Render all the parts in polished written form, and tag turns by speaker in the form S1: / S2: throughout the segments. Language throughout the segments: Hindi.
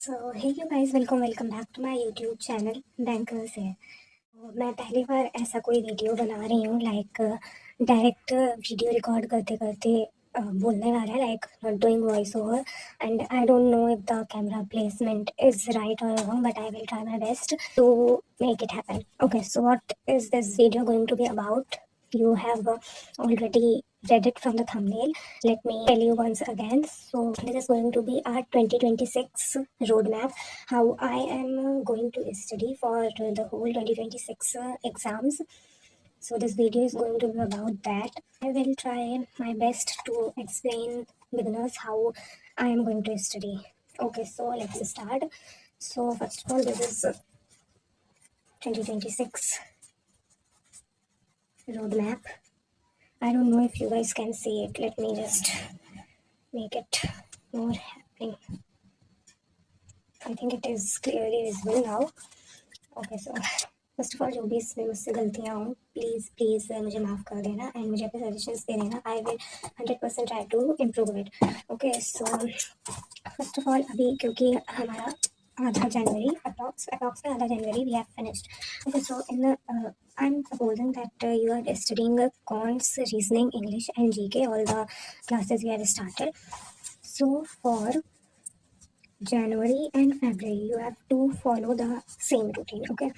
S1: So hey you guys, welcome back to my YouTube channel bankers है। मैं पहली बार ऐसा कोई वीडियो बना रही हूँ लाइक डायरेक्ट वीडियो रिकॉर्ड करते करते बोलने वाला है, like not doing voice over. And I don't know if the camera placement is right और wrong, but I will try my best to make it happen. Okay, so what is this video going to be about? You have already read it from the thumbnail. Let me tell you once again. So this is going to be our 2026 roadmap, how I am going to study for the whole 2026 exams. So this video is going to be about that. I will try my best to explain beginners how I am going to study. Okay, so let's start. So first of all, this is 2026 roadmap. I don't know if you guys can see it. Let me just make it more happening. I think it is clearly visible now. Okay, so first of all जो भी इसमें मुझसे गलतियाँ हों, प्लीज़ प्लीज़ मुझे माफ़ कर देना एंड मुझे अपने सजेशंस दे देना. I will 100% try to improve it. Okay, so first of all अभी क्योंकि हमारा आधा जनवरी अप्रॉक्स में आधा जनवरी we have finished. Okay, so in I am supposing that you are studying quants, reasoning, English and GK. All the classes we have started. So for January and February, you have to follow the same routine. Okay,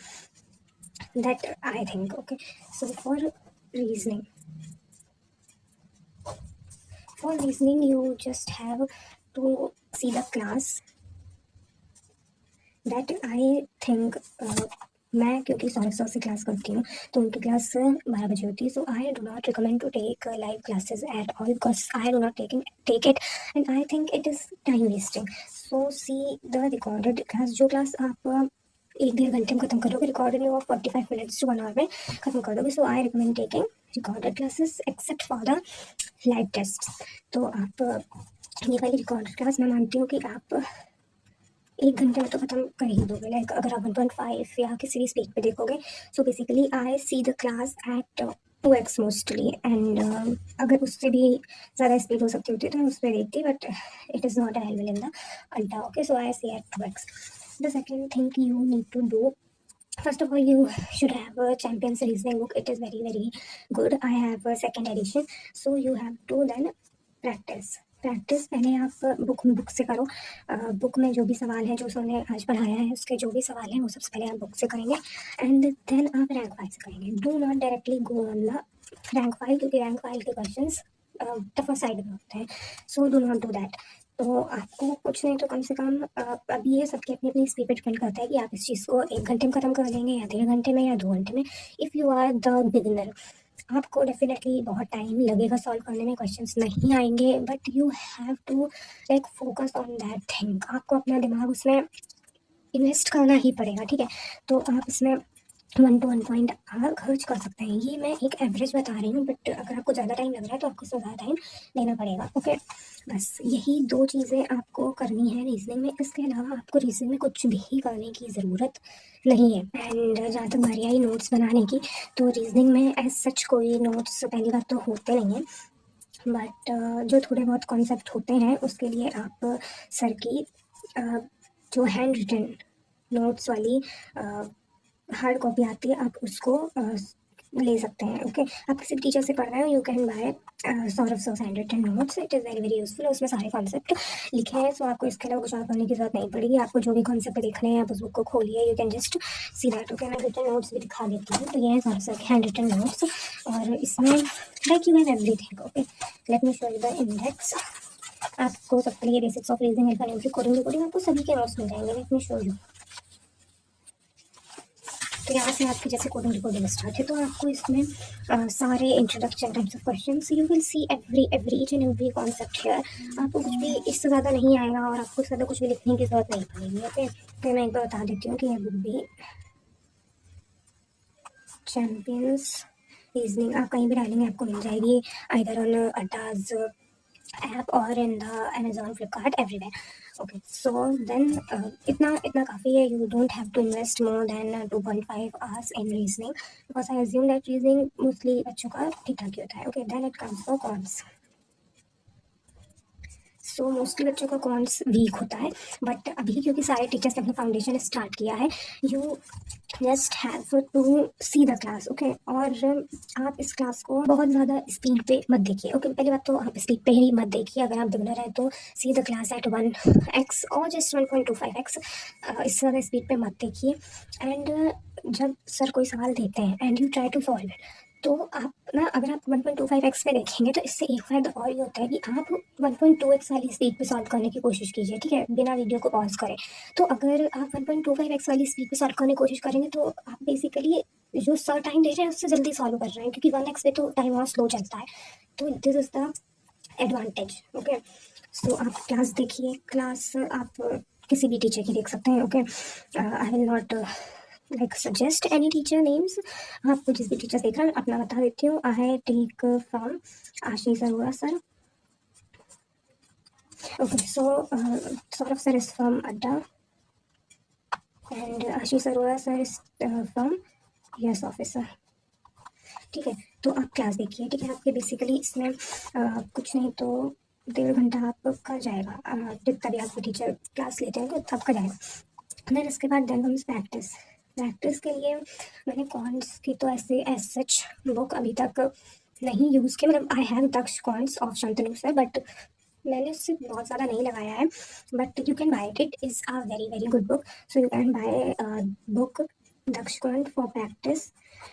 S1: that I think. Okay, so reasoning, for reasoning, you just have to see the class that I think. मैं क्योंकि सौरभ सर से क्लास करती हूँ तो उनकी क्लास 12 बजे होती है. So I do not recommend to take live classes at all because I do not take it and I think it is time wasting. So see the recorded class, जो क्लास आप 1-1.5 घंटे में खत्म करोगे, रिकॉर्डेड में वो 45 मिनट्स टू 1 आवर में खत्म कर दोगे. So I recommend taking recorded classes except for the live test. तो आप ये वाली रिकॉर्डेड क्लास मैं मानती हूँ कि आप 1 घंटे में तो खत्म कर ही दोगे. लाइक अगर आप 1.5 या किसी भी स्पीड पे देखोगे. So basically I see the class at 2x mostly and अगर उससे भी ज़्यादा स्पीड हो सकती होती है तो मैं उस पर देखती, but it is not available in the Alta. Okay, so I see at 2x. The second thing you need to do, first of all, you should have a Champions Reasoning book. It is very good. I have a second edition. So you have to then practice पहले आप बुक से करो. बुक में जो भी सवाल है, जो उसने आज पढ़ाया है, उसके जो भी सवाल हैं वो सबसे पहले आप बुक से करेंगे एंड देन आप रैंक फाइल से करेंगे. Do not directly go on the rank file, क्योंकि रैंक फाइल के क्वेश्चंस टफर साइड में होते हैं. So do not do that. तो आपको कुछ नहीं तो कम से कम अभी ये सबकी अपनी अपनी स्पीड पे डिपेंड करता है कि आप इस चीज़ को 1 घंटे में ख़त्म कर देंगे या 1.5 घंटे में या 2 घंटे में. If you are the beginner, आपको डेफिनेटली बहुत टाइम लगेगा सॉल्व करने में, क्वेश्चंस नहीं आएंगे, but you have to like focus on that thing. आपको अपना दिमाग उसमें इन्वेस्ट करना ही पड़ेगा. ठीक है, तो आप इसमें 1 to 1.5 खर्च कर सकते हैं. ये मैं एक एवरेज बता रही हूँ, बट अगर आपको ज़्यादा टाइम लग रहा है तो आपको ज़्यादा टाइम देना पड़ेगा. ओके, बस यही 2 चीज़ें आपको करनी है रीजनिंग में. इसके अलावा आपको रीजनिंग में कुछ भी करने की ज़रूरत नहीं है. एंड जहाँ तक बारी आई नोट्स बनाने की, तो रीजनिंग में एज सच कोई नोट्स पहली बात तो होते नहीं हैं, बट जो थोड़े बहुत कॉन्सेप्ट होते हैं उसके लिए आप सर की जो हैंड रिटन नोट्स वाली हार्ड कॉपी आती है, आप उसको ले सकते हैं. ओके, आप किसी भी टीचर से पढ़ रहे हो, you can buy Saurabh sir hand written notes. It is very useful. उसमें सारे कॉन्सेप्ट लिखे हैं, सो आपको इसके अलावा कुछ और करने की जरूरत नहीं पड़ेगी. आपको जो भी कॉन्सेप्ट देखने हैं आप उस बुक को खोलिए, you can just see that. Okay, मैं रिटन नोट्स भी दिखा देती हूँ. तो ये है सौरभ सर के हैंड रिटन नोट्स और इसमें like you have everything. Okay, let me show you the index. आपको सबके लिए basics of reasoning, alphanumeric, coding आपको सभी के नोट्स मिल जाएंगे. Late me show you. तो यहाँ से आपके जैसे कोडिंग रिकॉर्डिंग स्टार्ट है, तो आपको इसमें सारे introduction types of questions, you will see every each and every concept here. आपको कुछ भी इससे ज़्यादा नहीं आएगा और आपको इससे ज़्यादा कुछ भी लिखने की ज़रूरत नहीं पड़ेगी. ओके, तो मैं एक बार बता देती हूँ कि ये बुक भी चैम्पियंस रीजनिंग आप कहीं भी डालेंगे आपको मिल जाएगी, आइदर ऑन अड्डाज ऐप और in the Amazon, Flipkart, everywhere. Okay, so then इतना काफ़ी है. You don't have to invest more than 2.5 hours in reasoning because I assume that reasoning mostly बच्चों का ठीक ठाक ही होता है. Okay, then it comes for cons. So mostly बच्चों का कॉन्स वीक होता है, बट अभी क्योंकि सारे टीचर्स ने अपना फाउंडेशन स्टार्ट किया है, you just have to see the class, okay. और आप इस क्लास को बहुत ज़्यादा स्पीड पे मत देखिए, ओके। पहली बात तो आप स्पीड पे ही मत देखिए, अगर आप बिगनर हैं तो सी द क्लास एट 1x और जस्ट 1.25x, इससे ज़्यादा स्पीड पे मत देखिए। एंड जब सर कोई सवाल देते हैं and you try to solve it, तो आप ना अगर आप 1.25x पे देखेंगे तो इससे एक फ़ायदा और ये होता है कि आप 1.2x वाली स्पीड पे सॉल्व करने की कोशिश कीजिए, ठीक है, बिना वीडियो को पॉज करें। तो अगर आप 1.25x वाली स्पीड पे सॉल्व करने की कोशिश करेंगे तो आप बेसिकली जो सर टाइम दे रहे हैं उससे जल्दी सॉल्व कर रहे हैं, क्योंकि 1x पे तो टाइम और स्लो चलता है। तो this is the advantage, okay. So आप क्लास देखिए, क्लास आप किसी भी टीचर की देख सकते हैं, okay. I will not like suggest any teacher names, आपको जिस भी टीचर देख रहे हैं अपना बता देती हूँ। I take from Ashish Arora sir, okay. So Saurabh sir is from Adda and Ashish Arora sir is from yes officer, ठीक है। तो आप क्लास देखिए, ठीक है। आपके बेसिकली इसमें कुछ नहीं तो 1.5 घंटा आपका जाएगा, जितना भी आपके टीचर क्लास लेते हैं तो आपका जाएगा। देन इसके बाद देन कम्स प्रैक्टिस। प्रैक्टिस के लिए मैंने कॉन्स की तो ऐसे एज सच बुक अभी तक नहीं यूज़ की, मतलब I have Daksh quants of Shantanu sir, बट मैंने उससे बहुत ज़्यादा नहीं लगाया है। But you can buy it is a very very good book, so you can buy book Daksh quant for practice.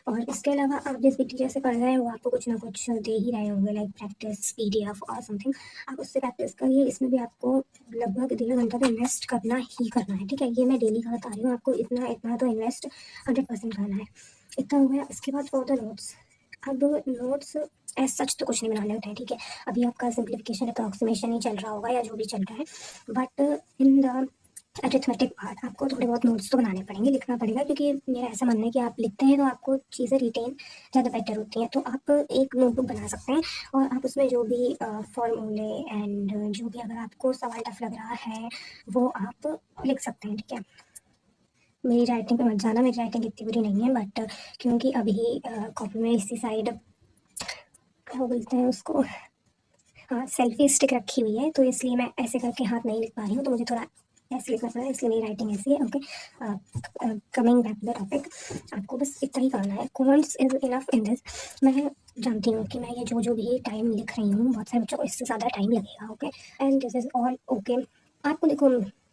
S1: और इसके अलावा आप जिस भी टीचर से पढ़ रहे हैं वो आपको कुछ ना कुछ दे ही रहे होंगे, लाइक प्रैक्टिस PDF और समथिंग, आप उससे प्रैक्टिस करिए। इसमें भी आपको लगभग 1.5 घंटा तो इन्वेस्ट करना ही करना है, ठीक है। ये मैं डेली का बता रही हूँ आपको, इतना इतना तो इन्वेस्ट 100% करना है। इतना हो गया। इसके बाद फॉर द नोट्स, अब नोट्स एज सच तो कुछ नहीं बनाने होते हैं, ठीक है। अभी आपका सिंप्लीफिकेशन अप्रॉक्सीमेशन ही चल रहा होगा या जो भी चल रहा है, but in the arithmetic part आपको थोड़े बहुत नोट्स तो बनाने पड़ेंगे, लिखना पड़ेगा, क्योंकि मेरा ऐसा मानना है कि आप लिखते हैं तो आपको चीज़ें रिटेन ज़्यादा बेटर होती हैं। तो आप एक नोटबुक बना सकते हैं और आप उसमें जो भी फॉर्मूले एंड जो भी अगर आपको सवाल टफ लग रहा है वो आप लिख सकते हैं, ठीक है। मेरी राइटिंग पे मत जाना, मेरी राइटिंग इतनी बुरी नहीं है, बट क्योंकि अभी कॉपी में इसी साइड क्या बोलते हैं उसको, हाँ, सेल्फी स्टिक रखी हुई है, तो इसलिए मैं ऐसे करके हाथ नहीं लिख पा रही हूँ, तो मुझे थोड़ा ऐसे लिखना पड़ा है, इसलिए मेरी राइटिंग ऐसी है, okay. Coming back to the topic, आपको बस इतना ही करना है। Quants is enough in this. मैं जानती हूँ कि मैं ये जो भी टाइम लिख रही हूँ बहुत सारे बच्चों को इससे ज़्यादा टाइम लगेगा, okay, and this is all okay. आपको देखो,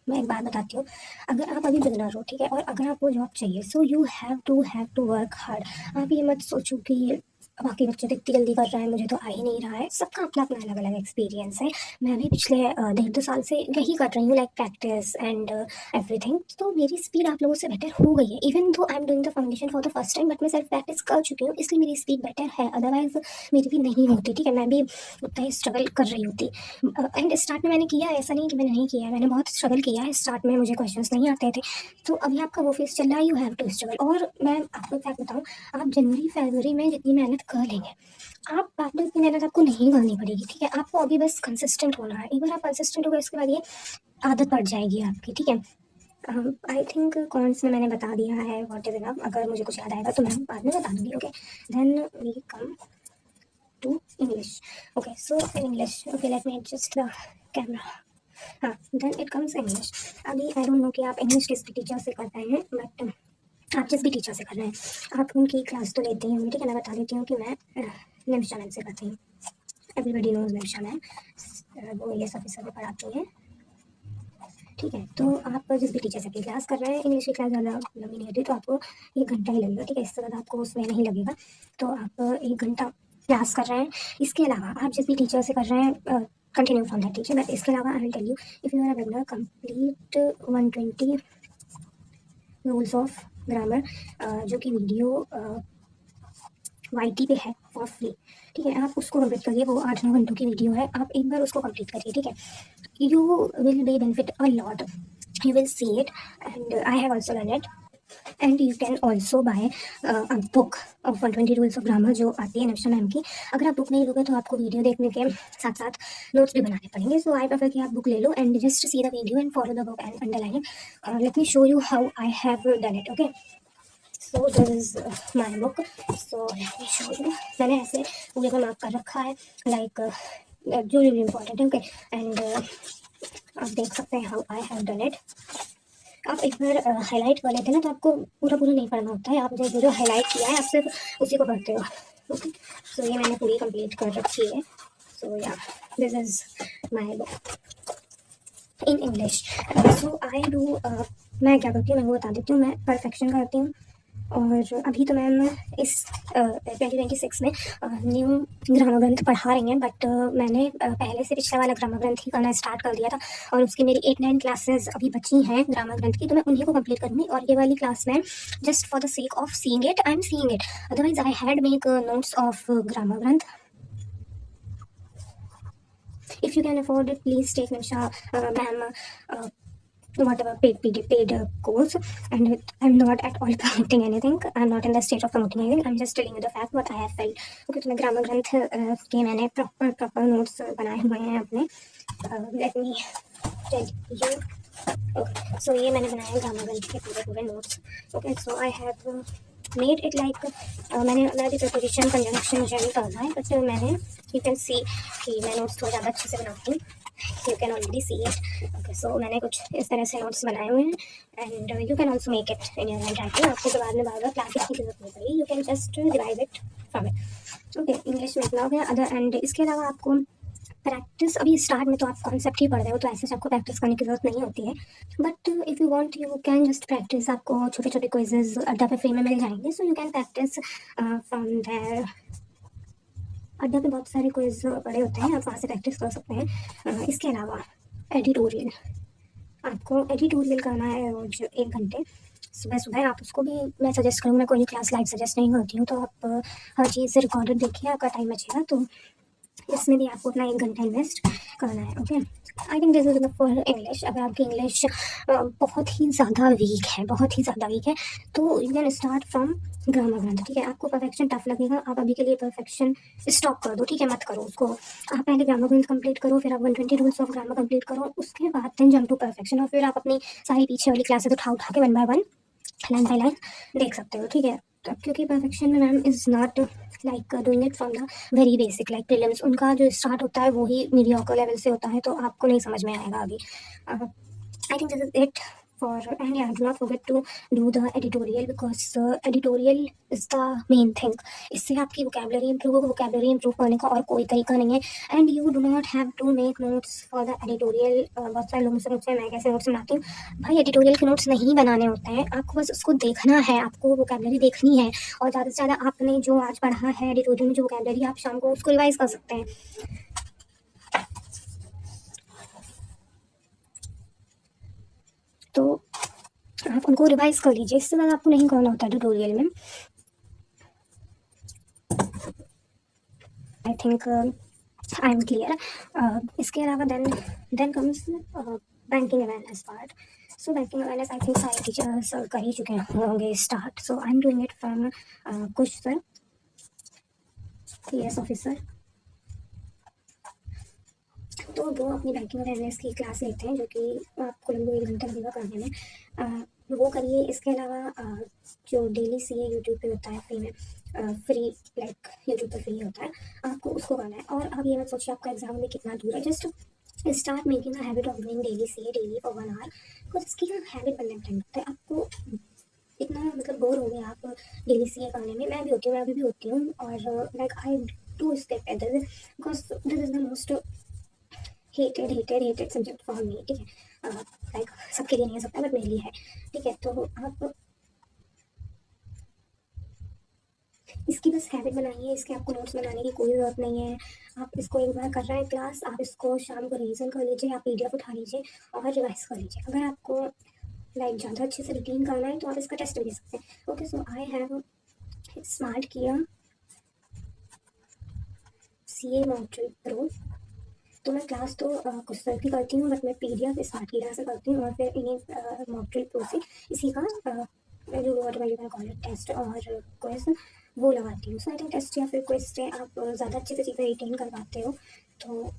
S1: मैं एक बात बताती हूँ, अगर आप अभी बिगनर हो, ठीक है, और अगर आपको जॉब चाहिए, so you have to work hard. आप ये मत सोचो कि बाकी बच्चे तो इतनी जल्दी कर रहे हैं, मुझे तो आ ही नहीं रहा है। सबका अपना अपना अलग अलग एक्सपीरियंस है। मैं भी पिछले 1.5-2 साल से यही कर रही हूँ, लाइक प्रैक्टिस एंड एवरीथिंग, तो मेरी स्पीड आप लोगों से बेटर हो गई है। Even though I am doing the foundation for the first time, but मैं सेल्फ प्रैक्टिस कर चुकी हूँ, इसलिए मेरी स्पीड बेटर है। अदरवाइज मेरी भी नहीं होती, ठीक है, मैं भी उतना ही स्ट्रगल कर रही होती। एंड स्टार्ट में मैंने किया, ऐसा नहीं कि मैंने नहीं किया है, मैंने बहुत स्ट्रगल किया है। स्टार्ट में मुझे क्वेश्चंस नहीं आते थे, तो अभी आपका वो फेस चल रहा है, यू हैव टू स्ट्रगल। और मैं आपको क्या बताऊँ, आप जनवरी फरवरी में जितनी मेहनत कर लेंगे, आप बाद में इतनी मेहनत आपको नहीं करनी पड़ेगी, ठीक है। आपको अभी बस कंसिस्टेंट होना है। एक बार आप कंसिस्टेंट हो गए उसके बाद ये आदत पड़ जाएगी आपकी, ठीक है। आई थिंक कॉन्स में मैंने बता दिया है व्हाट इज इनफ। अगर मुझे कुछ याद आएगा तो मैं बाद में बता दूंगी, okay. Then we come to English, okay. So in English, okay, let me adjust the camera. हाँ, देन इट कम्स इंग्लिश। अभी आई डोंट नो कि आप इंग्लिश किस टीचर से कर रहे हैं, बट आप जिस भी टीचर से कर रहे हैं आप उनकी क्लास तो लेते ही होंगे, ठीक है। मैं बता देती हूँ कि मैं निमिषा मैम से करती हूँ। एवरीबडी नोज निमिषा मैम, वो IAS ऑफिसर में पढ़ाती हैं, ठीक है। तो आप जिस भी टीचर से अपनी क्लास कर रहे हैं, इंग्लिश की क्लास ज़्यादा लंबी नहीं होती, तो आपको 1 घंटा ही लगेगा, ठीक है। इससे ज़्यादा आपको उसमें नहीं लगेगा, तो आप 1 घंटा क्लास कर रहे हैं। इसके अलावा आप जिस भी टीचर से कर रहे हैं, continue from that teacher. But इसके अलावा I will tell you, if you are a beginner, complete 120 rules of grammar, जो कि वीडियो YT पे है फॉर फ्री, ठीक है। आप उसको कंप्लीट करिए, वो 8-9 घंटों की वीडियो है, आप एक बार उसको कंप्लीट करिए, ठीक है। You will be benefit a lot, you will see it, and I have also done it. And you can also buy a book of 120 rules of grammar जो आती है निमिषा मैम की। अगर आप बुक नहीं लोगे तो आपको वीडियो देखने के साथ साथ नोट्स भी बनाने पड़ेंगे, सो आई प्रेफर कि आप बुक ले लो and just see the video and follow the book and underline it. Let me show you how I have done it, okay. So this is my book, so let me show you. मैंने ऐसे पूरे को मार्क कर रखा है, लाइक जो भी इम्पोर्टेंट है। ओके, एंड आप देख सकते हैं how I have done it. आप एक बार हाईलाइट कर लेते हैं ना, तो आपको पूरा पूरा नहीं पढ़ना होता है। आप जो हाईलाइट किया है आप सिर्फ उसी को पढ़ते हो। ओके, सो ये मैंने पूरी कंप्लीट कर रखी है। सो या this is my book in English. So I do, मैं क्या करती हूँ मैं वो बता देती हूँ। मैं परफेक्शन करती हूँ, और अभी तो मैम इस 2026 में न्यू ग्रामर ग्रंथ पढ़ा रही हैं, बट मैंने पहले से पिछला वाला ग्रामर ग्रंथ ही करना स्टार्ट कर दिया था, और उसकी मेरी 8-9 क्लासेस अभी बची हैं ग्रामर ग्रंथ की, तो मैं उन्हीं को कंप्लीट करूँगी। और ये वाली क्लास में just for the sake of seeing it I am seeing it, otherwise I had make notes of grammar ग्रंथ। If you can afford it, please take Nisha, ma'am, whatever paid course. And I'm not at all promoting anything. I'm not in the state of promoting anything. I'm just telling you the fact what I have felt. Okay, तो मैं ग्रामर ग्रंथ के मैंने प्रॉपर नोट्स बनाए हुए हैं अपने। Let me tell you. Okay, so ये मैंने बनाया ग्रामर ग्रंथ के पूरे notes. Okay, so I have made it like, मैं भी प्रिपोजिशन कंजंक्शन मुझे भी करना है, बट मैंने यू कैन सी कि मैं नोट्स थोड़ा ज़्यादा अच्छे से बनाती हूँ। You can already see it. Okay, so मैंने कुछ इस तरह से नोट्स बनाए हुए हैं, and you can also make it in your hand writing. आपको तो बाद में बार बार क्लासेस की जरूरत नहीं पड़ेगी, you can just divide it from it. Okay, English में इतना हो गया। अदर एंड इसके अलावा आपको प्रैक्टिस, अभी स्टार्ट में तो आप कॉन्सेप्ट ही पढ़ रहे हो, तो ऐसे आपको प्रैक्टिस करने की जरूरत नहीं होती है, but if you want you can just practice. आपको छोटे छोटे क्विजेज अड्डा पे फ्री में मिल जाएंगे, so you can practice from there. Adda पे बहुत सारे क्विज पड़े होते हैं, आप वहाँ से प्रैक्टिस कर सकते हैं। इसके अलावा एडिटोरियल, आपको एडिटोरियल करना है रोज 1 घंटे सुबह सुबह। आप उसको भी मैं सजेस्ट करूँगी, मैं कोई क्लास लाइव सजेस्ट नहीं करती हूँ, तो आप हर चीज़ रिकॉर्डेड देखिए, आपका टाइम बचेगा, तो इसमें भी आपको अपना 1 घंटा इन्वेस्ट करना है। Okay, I think this is enough for English. अगर आपकी इंग्लिश बहुत ही ज़्यादा वीक है, बहुत ही ज़्यादा वीक है, तो you can start from grammar ग्रंथ। ठीक है, आपको परफेक्शन टफ लगेगा, आप अभी के लिए परफेक्शन स्टॉप कर दो। ठीक है, मत करो उसको। आप पहले ग्रामर ग्रंथ कंप्लीट करो, फिर आप 120 रूल्स ऑफ ग्रामर कंप्लीट करो, उसके बाद देन जंप टू परफेक्शन, और फिर आप अपनी सारी पीछे वाली क्लासेस उठा उठा के 1 बाय 1 लाइन बाय लाइन देख सकते हो। ठीक है, तो क्योंकि परफेक्शन में ma'am is not like doing it from the very basic like prelims, उनका जो स्टार्ट होता है वो ही मीडियोकर लेवल से होता है, तो आपको नहीं समझ में आएगा अभी। I think this is it for, and yeah, do not forget to do the editorial, because editorial is the main thing. इससे आपकी vocabulary improve करने का और कोई तरीका नहीं है, and you do not have to make notes for the editorial। बहुत सारे लोग मुझसे पूछते हैं मैं कैसे नोट्स बनाती हूँ। भाई, एडिटोरियल के नोट्स नहीं बनाने होते हैं, आपको बस उसको देखना है, आपको vocabulary देखनी है, और ज़्यादा से ज़्यादा आपने जो आज पढ़ा है एडिटोरियल में जो vocabulary, आप शाम को उसको रिवाइज कर सकते हैं। तो आप उनको रिवाइज कर लीजिए, इससे ज़्यादा आपको नहीं करना होता ट्यूटोरियल में। I think I am clear. इसके अलावा then comes banking awareness part. So banking awareness I think सारे टीचर्स कर ही चुके होंगे start. So I am doing it from Kush sir, PS officer. तो वो अपनी बैंकिंग अवेयरनेस की क्लास लेते हैं, जो कि आपको लगभग 1 घंटा लगेगा करने में। वो करिए। इसके अलावा जो डेली CA यूट्यूब पे होता है फ्री में, फ्री लाइक यूट्यूब पर फ्री होता है, आपको उसको करना है। और आप ये मत सोचिए आपका एग्जाम में कितना दूर है, just start making a habit of doing daily CA daily for 1 hour, because इसकी ना हैबिट बनने में टाइम लगता है। आपको इतना मतलब बोर हो गए आप डेली CA करने में, मैं भी होती हूँ, मैं अभी भी होती हूँ, और like I do step at this, because this is the most hated subject for me। ठीक है, लाइक सबके लिए नहीं हो सकता, बट मेरे लिए है। ठीक है, तो आप इसकी बस हैबिट बनाइए, इसके आपको नोट्स बनाने की कोई ज़रूरत नहीं है। आप इसको एक बार कर रहे हैं क्लास, आप इसको शाम को रिवीजन कर लीजिए, आप PDF उठा लीजिए और रिवाइज कर लीजिए। अगर आपको लाइक ज़्यादा अच्छे से रूटीन करना है तो आप इसका टेस्ट भी दे सकते हैं। Okay, so I have smart किया CA मॉड्यूल प्रो। तो मैं क्लास तो कुछ सर की करती हूँ, बट मैं PDF स्टार्ट की से करती हूँ, और फिर इन्हीं मॉड्यूल प्रो से इसी का जो टेस्ट और क्विज वो लगाती हूँ। सो आई थिंक टेस्ट या फिर क्विज से आप ज़्यादा अच्छे से चीज़ें रिटेन कर पाते हो, तो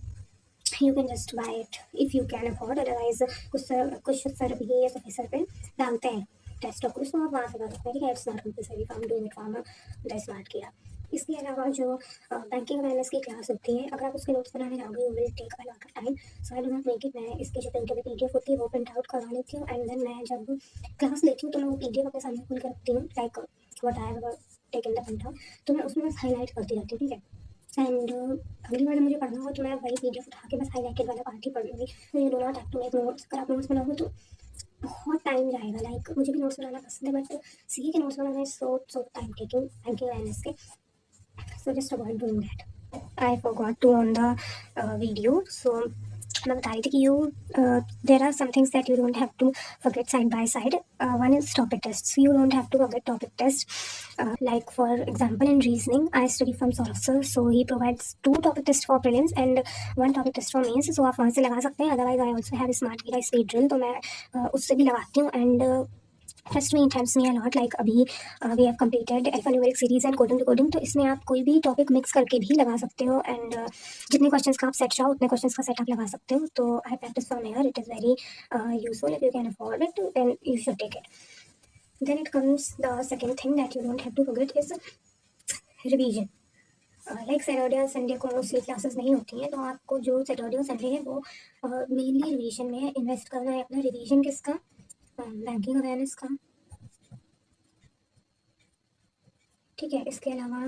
S1: you can just by it if you can afford. Otherwise कुछ सर भी ये ऑफिसर पे डालते हैं टेस्ट और कुछ, तो आप वहाँ से कर सकते हैं। ठीक है, it's not compulsory from doing it from the smart किया। इसके अलावा जो बैंकिंग अवेयरनेस की क्लास होती है, अगर आप उसके नोट्स बनाने जाओगे you will take a lot of time, so I do not make it. मैं इसकी जो प्रिंटेबल पीडीएफ होती है वो प्रिंट आउट करवा लेती हूँ, एंड देन मैं जब क्लास लेती हूँ तो मैं वो पीडीएफ अपने सामने खोल के रखती हूँ, like what I have taken the print out, तो मैं उसमें बस हाईलाइट करती रहती हूँ, ठीक है। एंड अगली बार जब मुझे पढ़ना हो तो मैं वही पीडीएफ उठा के बस हाईलाइटेड वाला पार्ट ही पढ़ लूँगी। तो you do not have to make notes. अगर आप नोट्स बनाओगे तो बहुत टाइम जाएगा, लाइक मुझे भी नोट्स बनाना पसंद है बट सीए के notes banana is so time taking banking awareness के, so just avoid doing that. I forgot to on the video, so मैं बता रही थी कि there are some things that you don't have to forget side by side. One is topic tests. You don't have to forget topic tests. Like for example, in reasoning, I study from Saurabh sir, so he provides 2 topic tests for prelims and 1 topic test for mains. So आप वहाँ से लगा सकते हैं. Otherwise, I also have smart Gira speed drill, तो मैं उससे भी लगाती हूँ, and trust me, it helps me a lot. Like अभी we have completed alphanumeric series and coding decoding, तो इसमें आप कोई भी टॉपिक मिक्स करके भी लगा सकते हो, एंड जितने क्वेश्चंस का आप सेट चाहो उतने क्वेश्चंस का सेट आप लगा सकते हो। तो I practice from here, it is very useful. If you can afford it then you should take it. Then it comes the second thing that you don't have to forget is revision. Like Saturday और संडे को मोस्टली क्लासेस नहीं होती हैं, तो आपको जो सैटरडे और संडे है वो मेनली रिवीजन में इन्वेस्ट करना है अपना। रिवीजन किसका? बैंकिंग अवेयरनेस का, ठीक है। इसके अलावा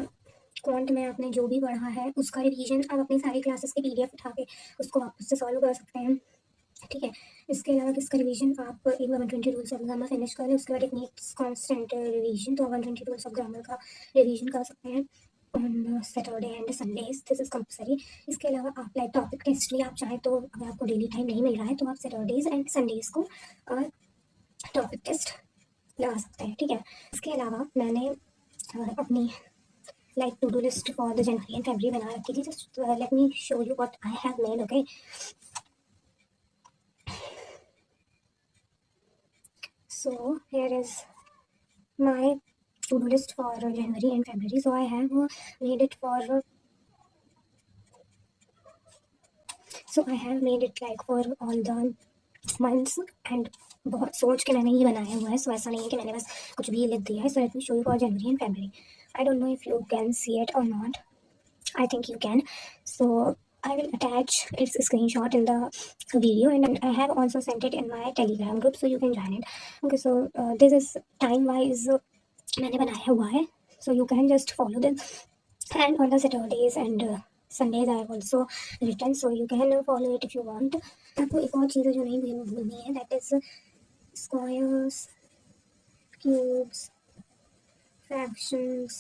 S1: क्वांट में आपने जो भी पढ़ा है उसका रिवीजन आप अपनी सारी क्लासेस की पीडीएफ उठा के उसको वापस से सॉल्व कर सकते हैं, ठीक है। इसके अलावा किसका रिवीजन? आप एक 120 रूल्स ऑफ ग्रामर फिनिश करें, उसके बाद एक नीड्स कॉन्स्टेंट रिवीजन, तो 120 रूल्स ऑफ ग्रामर का रिवीजन कर सकते हैं on Saturday and Sundays, this is compulsory. इसके अलावा आप लाइक टॉपिक टेस्ट भी आप चाहें तो, अगर आपको डेली टाइम नहीं मिल रहा है तो आप सैटरडेज एंड संडेज को टॉपिक टेस्ट लगा सकते हैं, ठीक है। इसके अलावा मैंने अपनी like to-do list for the January and February बना रखी थी। Just let me show you what I have made, okay? So here is my to-do list for January and February. So I have made it for like for all the months, and बहुत सोच के मैंने ये बनाया हुआ है, सो ऐसा नहीं है कि मैंने बस कुछ भी लिख दिया है। So let me show you for January and February. I don't know if you can see it or not. I think you can. So I will attach its screenshot in the video, and I have also sent it in my Telegram group, so you can join it. Okay, so this is time wise मैंने बनाया हुआ है, so you can just follow this. And on the Saturdays and Sundays I have also written, so you can follow it if you want. आपको एक और चीज़ है जो नहीं भूलनी है, that is squares, cubes, fractions,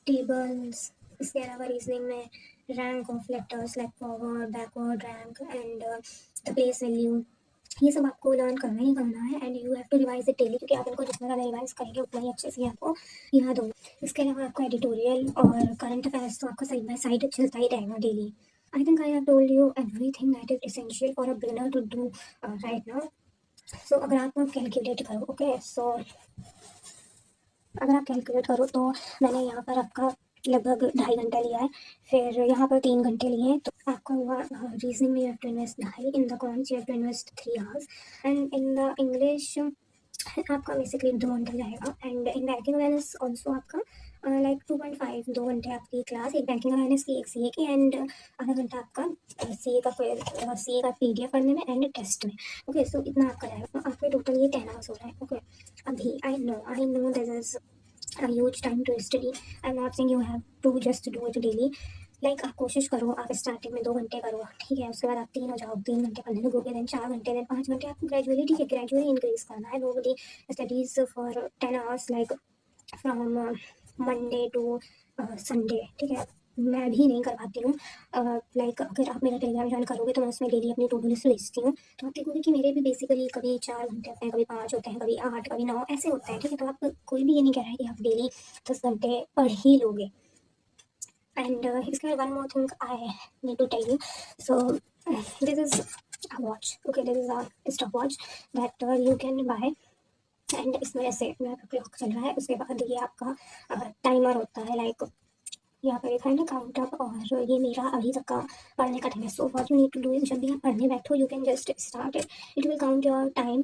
S1: tables। इसके अलावा रीजनिंग में rank of letters like forward, backward rank and the place value, ये सब आपको लर्न करना ही करना है, and you have to revise it daily, क्योंकि आप इनको जितना ज़्यादा रिवाइज करेंगे उतना ही अच्छे से आपको याद होगा। इसके अलावा आपका एडिटोरियल और करंट अफेयर्स तो आपका साइड बाय साइड चलता ही रहेगा daily. I think I have told you everything that is essential for a beginner to do right now. So अगर आप कैलकुलेट करो, ओके, सो अगर आप कैलकुलेट करो तो मैंने यहाँ पर आपका लगभग 2.5 घंटा लिया है, फिर यहाँ पर 3 घंटे लिए हैं, तो आपका हुआ रीजनिंग में you have to invest 2.5, in the quants you have to invest 3 hours, and in the English आपका बेसिकली 2 घंटा जाएगा, and in banking awareness also आपका लाइक 2.5 2 घंटे आपकी क्लास, एक बैंकिंग अवेयरनेस की एक सीए की, एंड आधा घंटा आपका सीए का पीडीएफ पढ़ने में एंड टेस्ट में। ओके, सो इतना आपका जाएगा, तो आपके टोटल ये 10 आवर्स हो रहा है। ओके, अभी I know this is a huge time to study. I'm not saying you have to just do it daily. Like आप कोशिश करो, आप स्टार्टिंग में 2 घंटे करो, ठीक है, उसके बाद आप 3 हो जाओ, 3 घंटे पढ़ने लगोगे, देन 4 घंटे, देन 5 घंटे, आपको ग्रेजुअली, ठीक है, ग्रेजुअली इंक्रीज करना है। Nobody studies for 10 hours like from Monday to Sunday, ठीक है, मैं भी नहीं कर पाती हूँ। लाइक अगर आप मेरा टेलीग्राम ज्वाइन करोगे तो मैं उसमें डेली अपनी टू डू लिस्ट भेजती हूँ, तो आप देखोगे कि मेरे भी बेसिकली कभी 4 घंटे होते हैं, कभी 5 होते हैं, कभी 8, कभी 9 ऐसे होते हैं, ठीक है। तो आप कोई भी ये नहीं कह रहा है कि आप डेली 10 घंटे पढ़ ही लोगे। एंड इसके बाद one more thing I need to tell you, so this is a watch, okay, this is a stop watch that you can buy, and इसमें ऐसे मेरा क्लॉक चल रहा है, उसके बाद ये आपका टाइमर होता है, लाइक यहाँ पर लिखा है ना काउंट अप, और ये मेरा अभी तक का पढ़ने का टाइम है। So what you need to do is, जब भी आप पढ़ने बैठो you can just start it, it will count your time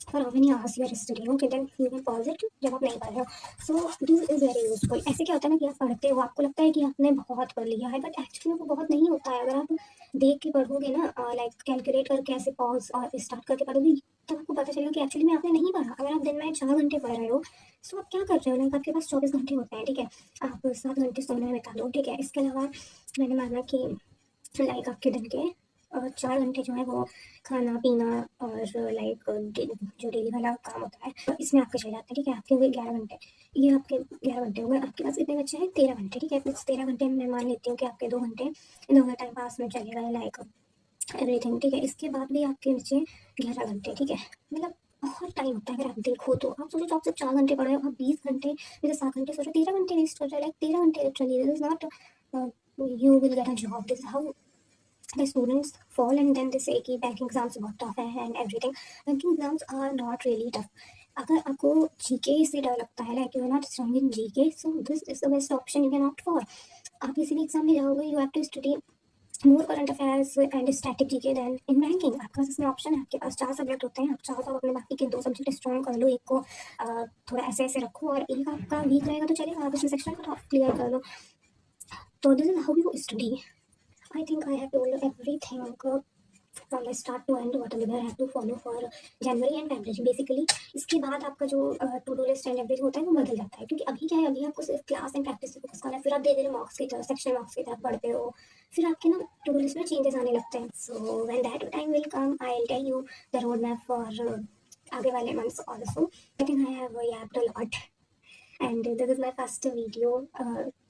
S1: for how many hours you are studying, okay, then you can pause it जब आप नहीं पढ़ रहे हो. So this is very useful. ऐसे क्या होता है ना कि आप पढ़ते हो, आपको लगता है कि आपने बहुत पढ़ लिया है, बट एक्चुअली वो बहुत नहीं होता है. अगर आप देख के पढ़ोगे ना, लाइक कैलकुलेट करके ऐसे पॉज और स्टार्ट करके पढ़ोगे, तब आपको पता चलेगा कि एक्चुअली में आपने नहीं पढ़ा. अगर आप दिन में 4 घंटे पढ़ रहे हो, सो आप क्या कर रहे हो, लाइक आपके पास 24 घंटे होते हैं, ठीक है, आप 7 घंटे सोने में बिता दो, ठीक है. इसके अलावा मैंने माना कि लाइक आपके दिन के 4 घंटे जो है वो खाना पीना और लाइक जो डेली वाला काम होता है, तो इसमें आपके चले जाते हैं, ठीक है. आपके हो गए 11 घंटे, ये आपके 11 घंटे हो गए. आपके पास कितने बच्चे हैं? 13 घंटे, ठीक है. प्लस 13 घंटे मैं मान लेती हूँ कि आपके 2 घंटे इन दोनों टाइम पास में चलेगा, लाइक एवरीथिंग, ठीक है. इसके बाद भी आपके बचे 11 घंटे, ठीक है. मतलब बहुत टाइम होता है. अगर आप देखो तो आप सोचो, आप सिर्फ 4 घंटे पढ़ रहे हो, आप 20 घंटे में से 7 घंटे सोचो, 13 घंटे वेस्ट हो जाए, लाइक 13 घंटे literally. This is not you will get a job. This is how the students fall, and then they say कि banking exams बहुत tough है and everything. Banking exams are not really tough. अगर आपको जीके से डर लगता है, like you are not strong in GK, so this is the best option you can opt for. आप किसी भी एग्जाम में जाओगे, you have to study more current affairs and static GK then in banking. आपके पास इसमें ऑप्शन है, आपके पास 4 सब्जेक्ट होते हैं. आप चाहो तो अपने बाकी के 2 सब्जेक्ट स्ट्रॉन्ग कर लो, एक को थोड़ा ऐसे ऐसे रखो, और एक आपका वीक रहेगा तो चलेगा, आप उसमें सेक्शन को क्लियर कर लो. तो this is how you study. I think I have told everything from the start to end what I have to follow for January and February. Basically इसके बाद आपका जो to do list and average होता है वो बदल जाता है, क्योंकि अभी क्या है, अभी आपको सिर्फ क्लास एंड प्रैक्टिस पे फोकस करना है. फिर आप धीरे धीरे मार्क्स की तरफ, सेक्शन मार्क्स की तरफ बढ़ते हो, फिर आपके ना टू डू लिस्ट में चेंजेस आने लगते हैं. So when that time will come, I will tell you the road map for आगे वाले months also. I think I have yapped a lot, and this is my first video,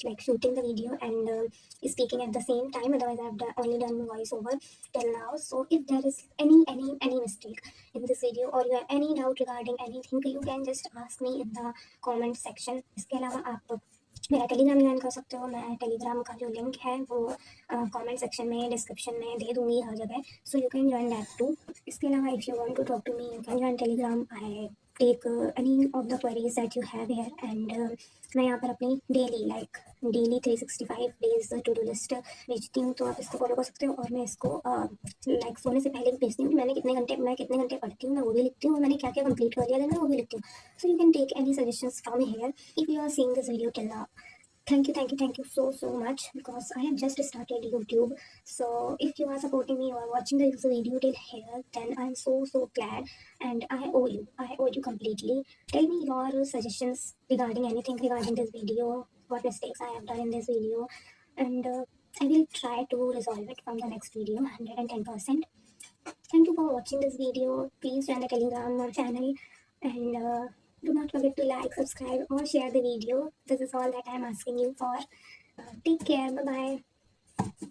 S1: like shooting the video and speaking at the same time. Otherwise I've only done voiceover till now. So if there is any mistake in this video, or you have any doubt regarding anything, you can just ask me in the comment section. इसके अलावा आप मेरा टेलीग्राम ज्वाइन कर सकते हो. मैं टेलीग्राम का जो लिंक है वो कमेंट सेक्शन में, डिस्क्रिप्शन में दे दूंगी हर जगह, so you can join that too. इसके अलावा if you want to talk to me, you can join Telegram. I take any of the queries that you have here, and मैं यहाँ पर अपनी daily 365 days to do list भेजती हूँ, तो आप इसको फॉलो कर सकते हो. और मैं इसको लाइक सोने से पहले भी भेजती हूँ कि मैं कितने घंटे पढ़ती हूँ, मैं वो भी लिखती हूँ, और मैंने क्या क्या कंप्लीट कर लिया, मैं वो भी लिखती हूँ. So you can take any suggestions from here if you are seeing this video till now. Thank you so much, because I have just started YouTube. So if you are supporting me or watching this video till here, then I'm so glad, and I owe you completely. Tell me your suggestions regarding anything regarding this video, what mistakes I have done in this video, and I will try to resolve it from the next video 110%. Thank you for watching this video. Please join the Telegram channel, and do not forget to like, subscribe, or share the video. This is all that I'm asking you for. Take care. Bye bye.